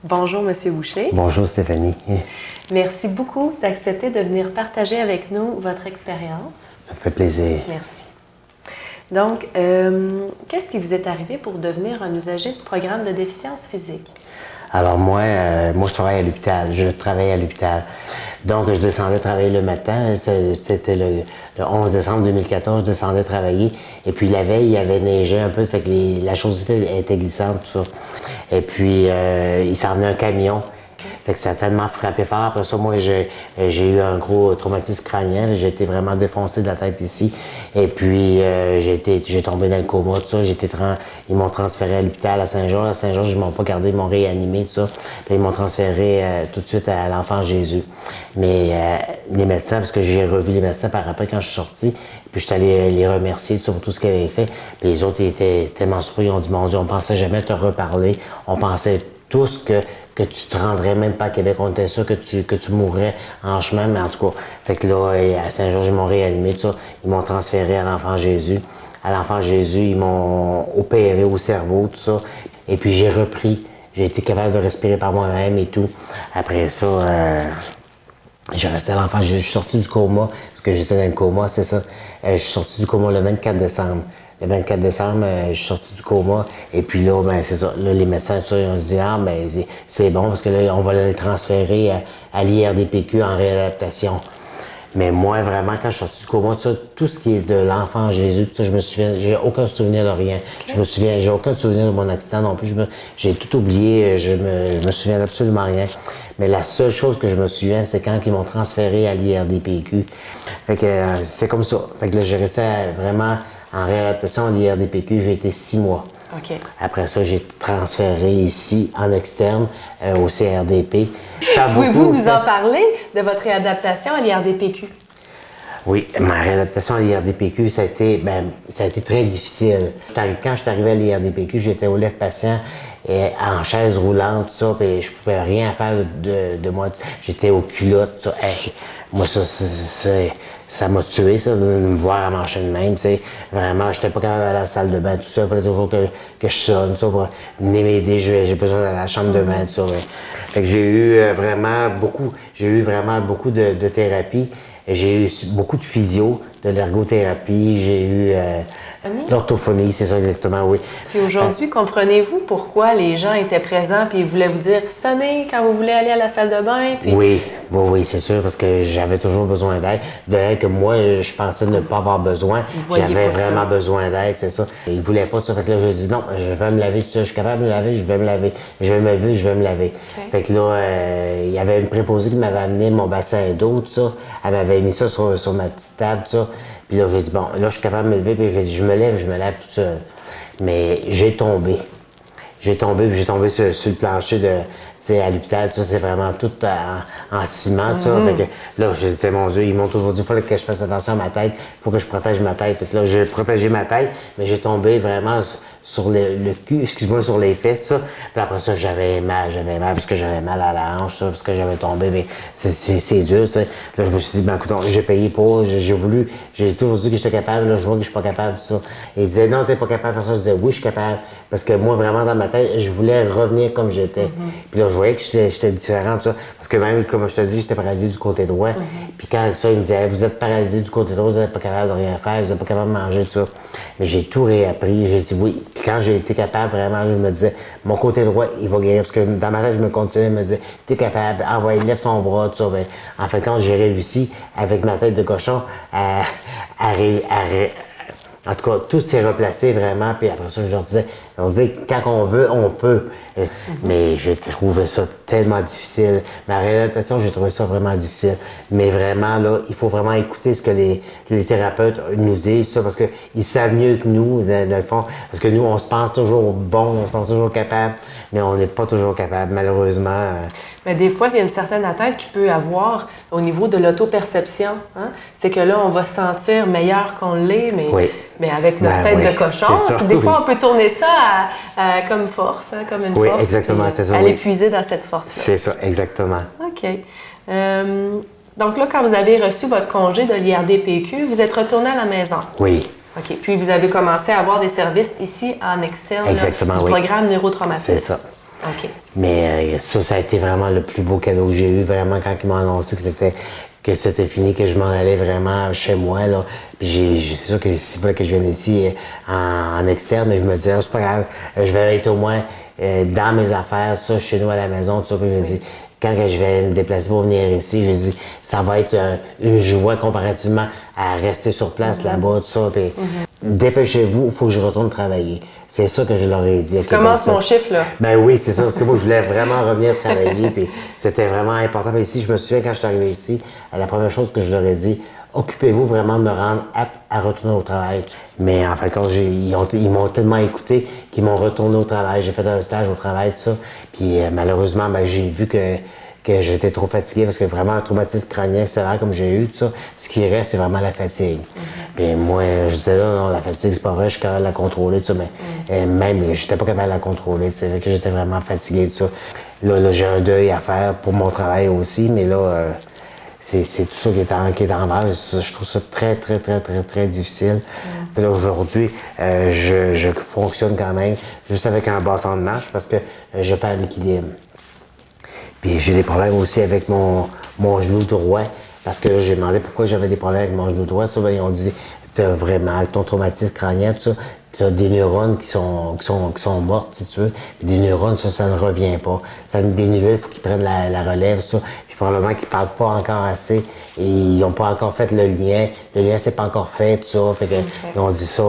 Bonjour, Monsieur Boucher. Bonjour Stéphanie. Merci beaucoup d'accepter de venir partager avec nous votre expérience. Ça me fait plaisir. Merci. Donc, qu'est-ce qui vous est arrivé pour devenir un usager du programme de déficience physique? Alors moi, je travaille à l'hôpital. Je travaille à l'hôpital. Donc, je descendais travailler le matin. C'était le 11 décembre 2014. Je descendais travailler. Et puis, la veille, il y avait neigé un peu. Fait que la chose était glissante, tout ça. Et puis, il s'en venait un camion. Fait que ça a tellement frappé fort. Après ça, moi, j'ai eu un gros traumatisme crânien. J'ai été vraiment défoncé de la tête ici. Et puis, j'ai tombé dans le coma, tout ça. Ils m'ont transféré à l'hôpital à Saint-Georges. À Saint-Georges, ils m'ont pas gardé, ils m'ont réanimé, tout ça. Puis, ils m'ont transféré tout de suite à l'Enfant Jésus. Mais les médecins, parce que j'ai revu les médecins par après quand je suis sorti, puis je suis allé les remercier tout ça, pour tout ce qu'ils avaient fait. Puis les autres, ils étaient tellement surpris. Ils ont dit, mon Dieu, on pensait jamais te reparler. On pensait tous que tu te rendrais même pas à Québec. On était sûr que tu mourrais en chemin, mais en tout cas, fait que là, à Saint-Georges, ils m'ont réanimé, tout ça. Ils m'ont transféré à l'Enfant Jésus. À l'Enfant Jésus, ils m'ont opéré au cerveau, tout ça. Et puis j'ai repris. J'ai été capable de respirer par moi-même et tout. Après ça, j'ai resté à l'Enfant Jésus. Je suis sorti du coma, parce que j'étais dans le coma, c'est ça. Je suis sorti du coma le 24 décembre. Le 24 décembre, je suis sorti du coma. Et puis là, ben c'est ça. Là, les médecins, tout ça, ils ont dit, ah, ben c'est bon, parce que là, on va le transférer à l'IRDPQ en réadaptation. Mais moi, vraiment, quand je suis sorti du coma, tout ce qui est de l'Enfant Jésus, tout ça, je me souviens, j'ai aucun souvenir de rien. J'ai aucun souvenir de mon accident non plus. J'ai tout oublié, je me souviens d'absolument rien. Mais la seule chose que je me souviens, c'est quand ils m'ont transféré à l'IRDPQ. Fait que c'est comme ça. Fait que là, j'ai resté vraiment en réadaptation à l'IRDPQ, j'ai été 6 mois. OK. Après ça, j'ai été transféré ici, en externe, au CRDP. Pouvez-vous nous en parler de votre réadaptation à l'IRDPQ? Oui, ma réadaptation à l'IRDPQ, ça a été très difficile. Quand je suis arrivé à l'IRDPQ, j'étais au lève patient et en chaise roulante, tout ça, puis je pouvais rien faire de moi. J'étais aux culottes, tout ça. Hey, moi, ça m'a tué, ça, de me voir à marcher de même, tu sais. Vraiment, j'étais pas capable d'aller à la salle de bain, tout ça. Il fallait toujours que je sonne, ça, pour venir m'aider. J'ai besoin d'aller à la chambre de bain, tout ça. Fait que j'ai eu vraiment beaucoup de thérapie. J'ai eu beaucoup de physio, de l'ergothérapie, j'ai eu l'orthophonie, c'est ça exactement, oui. Puis aujourd'hui, comprenez-vous pourquoi les gens étaient présents puis ils voulaient vous dire « Sonnez quand vous voulez aller à la salle de bain ». Puis... Oui, c'est sûr, parce que j'avais toujours besoin d'aide. D'ailleurs que moi, je pensais ne pas avoir besoin. J'avais vraiment besoin d'aide, c'est ça. Ils voulaient pas de ça. Fait que là, je dis non, je vais me laver tout ça. Je suis capable de me laver, je vais me laver. Je vais me lever, je vais me laver. Okay. Fait que là, il y avait une préposée qui m'avait amené mon bassin d'eau, tout ça. Elle m'avait mis ça sur ma petite table, tout ça. Puis là, j'ai dit, bon, là, je suis capable de me lever, puis j'ai dit, je me lève tout seul. Mais j'ai tombé. J'ai tombé sur le plancher à l'hôpital, ça, c'est vraiment tout en ciment, tout ça. Fait que là, je disais, mon Dieu, ils m'ont toujours dit, il faut que je fasse attention à ma tête, il faut que je protège ma tête. Fait que là, j'ai protégé ma tête, mais j'ai tombé vraiment sur le cul, excuse-moi, sur les fesses, ça. Puis après ça, j'avais mal parce que j'avais mal à la hanche, ça, parce que j'avais tombé, mais c'est dur, tu sais. Là, je me suis dit, ben, écoute, j'ai payé pour, j'ai toujours dit que j'étais capable, là, je vois que je suis pas capable, tout ça. Et ils disaient, non, t'es pas capable de faire ça. Je disais, oui, je suis capable. Parce que moi, vraiment, dans ma tête, je voulais revenir comme j'étais. Puis là, je voyais que j'étais différent, tout ça. Parce que même, comme je te dis, j'étais paralysé du côté droit. Puis quand ça, ils me disaient, vous êtes paralysé du côté droit, vous n'êtes pas capable de rien faire, vous n'êtes pas capable de manger, tout ça. Mais j'ai tout réappris. J'ai dit oui. Puis quand j'ai été capable, vraiment, je me disais, mon côté droit, il va guérir. Parce que dans ma tête, je me continuais, je me disais, t'es capable, envoie, lève ton bras, tout ça. Ben, en fait, quand j'ai réussi, avec ma tête de cochon, en tout cas, tout s'est replacé vraiment, puis après ça, je leur disais, quand on veut, on peut. Mais j'ai trouvé ça tellement difficile. Ma réadaptation, j'ai trouvé ça vraiment difficile. Mais vraiment, là, il faut vraiment écouter ce que les thérapeutes nous disent, ça, parce qu'ils savent mieux que nous, dans le fond. Parce que nous, on se pense toujours bon, on se pense toujours capable, mais on n'est pas toujours capable, malheureusement. Mais des fois, il y a une certaine atteinte qu'il peut avoir au niveau de l'auto-perception. Hein? C'est que là, on va se sentir meilleur qu'on l'est, mais avec notre tête de cochon. Des fois, on peut tourner ça comme force, hein, comme une force. Exactement, c'est ça. À l'épuiser dans cette force-là. C'est ça, exactement. OK. Donc là, quand vous avez reçu votre congé de l'IRDPQ, vous êtes retourné à la maison. Oui. OK. Puis vous avez commencé à avoir des services ici en externe du programme neurotraumatisme. C'est ça. OK. Mais ça a été vraiment le plus beau cadeau que j'ai eu, vraiment, quand ils m'ont annoncé que c'était fini, que je m'en allais vraiment chez moi, là. Puis c'est sûr que s'il fallait que je vienne ici en externe, mais je me disais, c'est pas grave, je vais être au moins dans mes affaires, tout ça, chez nous à la maison, tout ça. Puis je me dis, quand je vais me déplacer pour venir ici, je dis, ça va être une joie comparativement à rester sur place là-bas, tout ça. Puis dépêchez-vous, il faut que je retourne travailler. C'est ça que je leur ai dit. Je commence mon chiffre, là. Ben oui, c'est ça, parce que moi, je voulais vraiment revenir travailler, puis c'était vraiment important. Puis ici, je me souviens, quand je suis arrivé ici, la première chose que je leur ai dit, occupez-vous vraiment de me rendre apte à retourner au travail. Mais en fin de compte, ils m'ont tellement écouté qu'ils m'ont retourné au travail. J'ai fait un stage au travail, tout ça. Puis malheureusement, ben, j'ai vu que j'étais trop fatigué parce que vraiment un traumatisme crânien sévère comme j'ai eu, tout ça, ce qui reste, c'est vraiment la fatigue. Puis moi, je disais là, non, la fatigue, c'est pas vrai, je suis capable de la contrôler, tout ça, mais même, j'étais pas capable de la contrôler, c'est vrai que j'étais vraiment fatigué, tout ça. Là, j'ai un deuil à faire pour mon travail aussi, mais là, c'est tout ça qui est en base. Je trouve ça très, très, très, très, très difficile. Puis là, aujourd'hui, je fonctionne quand même juste avec un bâton de marche parce que je perds l'équilibre. Puis j'ai des problèmes aussi avec mon genou droit, parce que j'ai demandé pourquoi j'avais des problèmes avec mon genou droit. Ça, ben, ils ont dit, t'as vraiment, avec ton traumatisme crânien, tout ça, t'as des neurones qui sont mortes, si tu veux. Puis des neurones, ça ne revient pas. Des nouvelles, il faut qu'ils prennent la relève, tout ça. Puis probablement qu'ils parlent pas encore assez et ils n'ont pas encore fait le lien. Le lien, c'est pas encore fait, tout ça. Fait que, ils ont dit ça,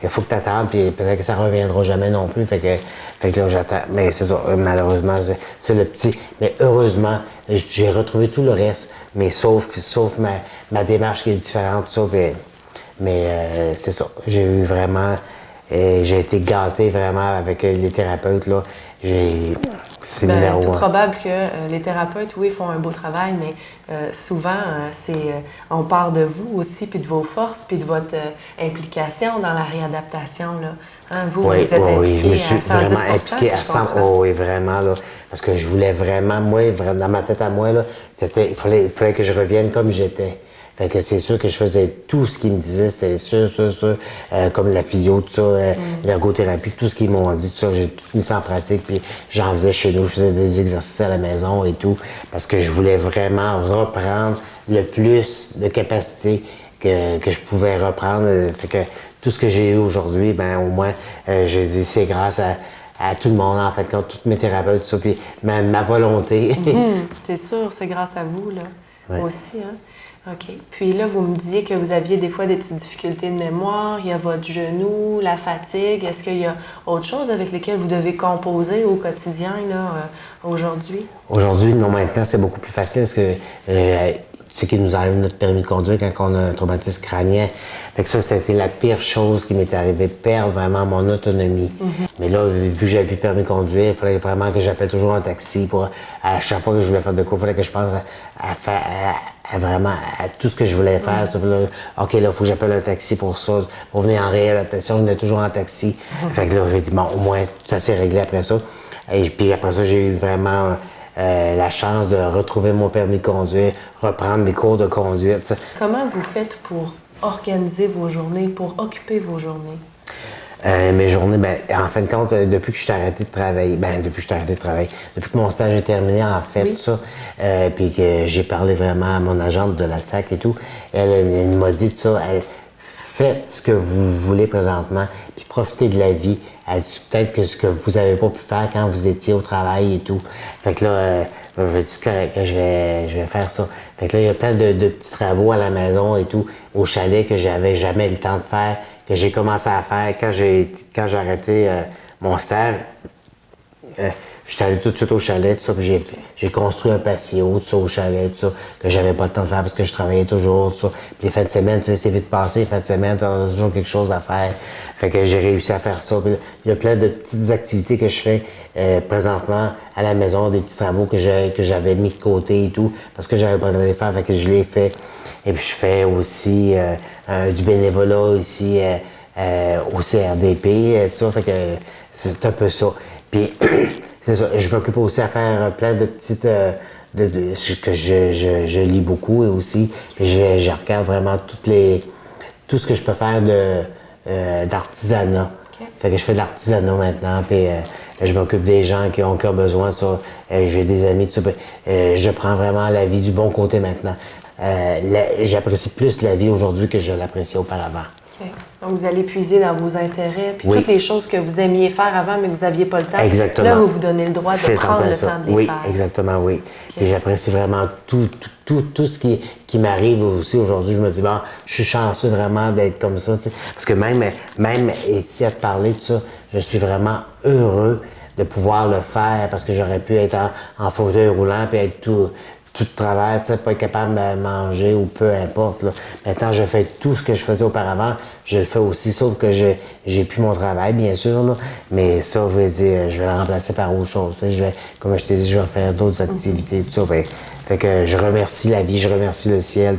il faut que tu attendes, puis peut-être que ça reviendra jamais non plus. Fait que là, j'attends. Mais c'est ça, malheureusement, c'est le petit. Mais heureusement, j'ai retrouvé tout le reste, mais sauf ma démarche qui est différente, tout ça. Mais c'est ça, j'ai eu vraiment. J'ai été gâté vraiment avec les thérapeutes, là. C'est numéro tout un. probable que les thérapeutes, oui, font un beau travail, mais souvent, on part de vous aussi, puis de vos forces, puis de votre implication dans la réadaptation, là. Hein, vous êtes impliqué je me suis à 110%, vraiment impliqué à 100%. Oh, oui, vraiment, là. Parce que je voulais vraiment, moi, dans ma tête à moi, là, il fallait que je revienne comme j'étais. Fait que c'est sûr que je faisais tout ce qu'ils me disaient, c'était sûr, comme la physio, tout ça, l'ergothérapie, tout ce qu'ils m'ont dit, tout ça, j'ai tout mis ça en pratique, puis j'en faisais chez nous, je faisais des exercices à la maison et tout, parce que je voulais vraiment reprendre le plus de capacité que je pouvais reprendre. Fait que tout ce que j'ai eu aujourd'hui, ben au moins, je dis c'est grâce à tout le monde, en fait, tous mes thérapeutes, tout ça, puis ma volonté. C'est sûr, c'est grâce à vous, là, Ouais. aussi, hein? OK. Puis là, vous me disiez que vous aviez des fois des petites difficultés de mémoire, il y a votre genou, la fatigue. Est-ce qu'il y a autre chose avec lesquelles vous devez composer au quotidien, là, aujourd'hui? Aujourd'hui, non, maintenant, c'est beaucoup plus facile parce que tu sais qu'ils nous enlèvent notre permis de conduire quand on a un traumatisme crânien. Fait que ça, c'était la pire chose qui m'est arrivée, perdre vraiment mon autonomie. Mais là, vu que j'avais plus de permis de conduire, il fallait vraiment que j'appelle toujours un taxi pour, à chaque fois que je voulais faire de quoi, il fallait que je pense à tout ce que je voulais faire. Là, OK, là, il faut que j'appelle un taxi pour ça, pour venir en réadaptation, je venais toujours en taxi. Fait que là, j'ai dit, bon, au moins, ça s'est réglé après ça. Et puis après ça, j'ai eu vraiment la chance de retrouver mon permis de conduire, reprendre mes cours de conduite. T'sais. Comment vous faites pour organiser vos journées, pour occuper vos journées? Mes journées, ben, en fin de compte, depuis que je suis arrêté de travailler, depuis que mon stage est terminé, en fait, tout ça, puis que j'ai parlé vraiment à mon agente de la SAC et tout, elle m'a dit tout ça, faites ce que vous voulez présentement, puis profitez de la vie. Elle dit peut-être que ce que vous n'avez pas pu faire quand vous étiez au travail et tout. Fait que là, je dis que je vais faire ça. Fait que là, il y a plein de petits travaux à la maison et tout, au chalet que j'avais jamais le temps de faire, que j'ai commencé à faire quand j'ai arrêté mon stage. Je suis allé tout de suite au chalet, tout ça, puis j'ai construit un patio, tout ça, au chalet, tout ça, que j'avais pas le temps de faire parce que je travaillais toujours, tout ça. Puis les fins de semaine, tu sais, c'est vite passé, les fins de semaine, t'as toujours quelque chose à faire. Fait que j'ai réussi à faire ça. Puis il y a plein de petites activités que je fais présentement à la maison, des petits travaux que j'avais mis de côté et tout, parce que j'avais pas le temps de les faire, fait que je les fais. Et puis je fais aussi du bénévolat ici au CRDP, tout ça, fait que c'est un peu ça. Puis c'est ça, je m'occupe aussi à faire plein de petites... que je lis beaucoup et aussi, je regarde vraiment tout ce que je peux faire d'artisanat. Okay. Fait que je fais de l'artisanat maintenant, puis je m'occupe des gens qui ont besoin. J'ai des amis, je prends vraiment la vie du bon côté maintenant. J'apprécie plus la vie aujourd'hui que je l'appréciais auparavant. Okay. Donc, vous allez puiser dans vos intérêts, puis oui. toutes les choses que vous aimiez faire avant, mais que vous n'aviez pas le temps. Exactement. Là, vous vous donnez le droit de prendre le temps de les faire. Oui, exactement, oui. Okay. Et j'apprécie vraiment tout ce qui m'arrive aussi aujourd'hui. Je me dis, bon, je suis chanceux vraiment d'être comme ça. T'sais. Parce que même ici à te parler de ça, je suis vraiment heureux de pouvoir le faire parce que j'aurais pu être en fauteuil roulant puis être tout de travers, pas être capable de manger ou peu importe. Là. Maintenant, je fais tout ce que je faisais auparavant, je le fais aussi, sauf que j'ai plus mon travail, bien sûr, là, mais ça, je vais dire, je vais le remplacer par autre chose. Comme je t'ai dit, je vais faire d'autres activités, tout ça. Ben, fait que je remercie la vie, je remercie le ciel,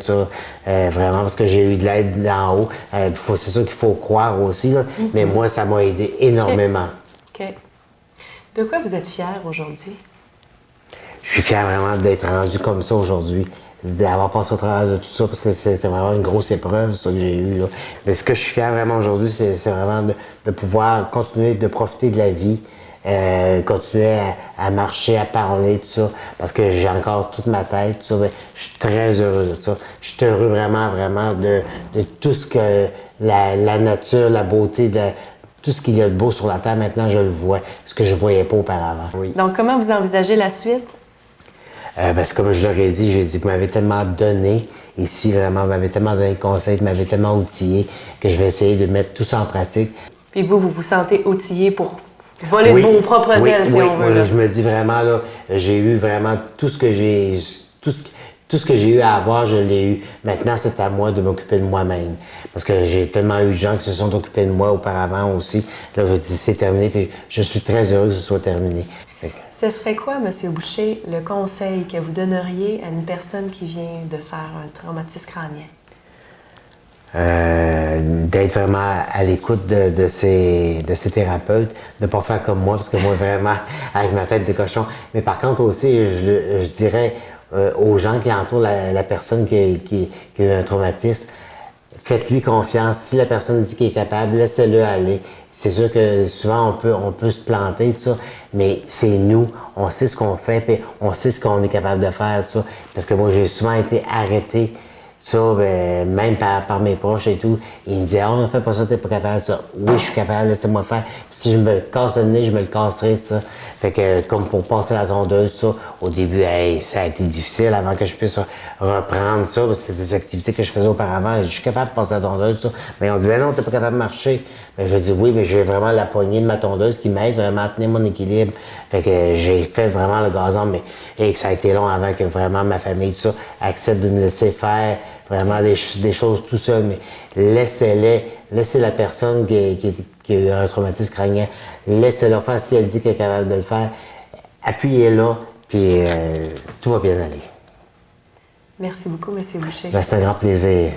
vraiment, parce que j'ai eu de l'aide d'en haut. C'est sûr qu'il faut croire aussi, là, mais moi, ça m'a aidé énormément. OK. De quoi vous êtes fier aujourd'hui? Je suis fier vraiment d'être rendu comme ça aujourd'hui, d'avoir passé au travers de tout ça, parce que c'était vraiment une grosse épreuve, ça que j'ai eu. Là. Mais ce que je suis fier vraiment aujourd'hui, c'est vraiment de pouvoir continuer de profiter de la vie, continuer à marcher, à parler, tout ça, parce que j'ai encore toute ma tête, tout ça. Mais je suis très heureux de ça. Je suis heureux vraiment de tout ce que la nature, la beauté, tout ce qu'il y a de beau sur la terre, maintenant, je le vois, ce que je ne voyais pas auparavant. Oui. Donc, comment vous envisagez la suite? Parce que comme je leur ai dit, j'ai dit que vous m'avez tellement donné ici, vraiment, vous m'avez tellement donné de conseils, vous m'avez tellement outillé que je vais essayer de mettre tout ça en pratique. Puis vous vous sentez outillé pour voler de vos propres ailes, si on veut. Là, je me dis vraiment, là, j'ai eu vraiment tout ce que j'ai eu à avoir, je l'ai eu. Maintenant, c'est à moi de m'occuper de moi-même. Parce que j'ai tellement eu de gens qui se sont occupés de moi auparavant aussi. Là, je dis, c'est terminé, puis je suis très heureux que ce soit terminé. Ce serait quoi, M. Boucher, le conseil que vous donneriez à une personne qui vient de faire un traumatisme crânien? D'être vraiment à l'écoute de ses thérapeutes, de ne pas faire comme moi, parce que moi, vraiment, avec ma tête de cochon. Mais par contre aussi, je dirais aux gens qui entourent la personne qui a eu un traumatisme, faites-lui confiance. Si la personne dit qu'il est capable, laissez-le aller. C'est sûr que souvent, on peut se planter, tout ça, mais c'est nous. On sait ce qu'on fait, puis on sait ce qu'on est capable de faire, tout ça. Parce que moi, j'ai souvent été arrêté, ça, même par mes proches et tout. Ils me disaient, oh, ne fais pas ça, t'es pas capable de ça. Oui, je suis capable, laissez-moi faire. Puis si je me casse le nez, je me le casserai, tout ça. Fait que, comme pour passer la tondeuse, ça, au début, ça a été difficile avant que je puisse reprendre ça, parce que c'était des activités que je faisais auparavant. Je suis capable de passer la tondeuse, ça. Mais on dit, ben non, t'es pas capable de marcher. Mais je dis, oui, mais j'ai vraiment la poignée de ma tondeuse qui m'aide vraiment à tenir mon équilibre. Fait que j'ai fait vraiment le gazon, et que ça a été long avant que vraiment ma famille, tout ça, accepte de me laisser faire vraiment des choses tout seul. Mais laissez la personne qui a eu un traumatisme crânien, laissez-la faire. Si elle dit qu'elle est capable de le faire, appuyez-la, puis tout va bien aller. Merci beaucoup, M. Boucher. C'est un grand plaisir.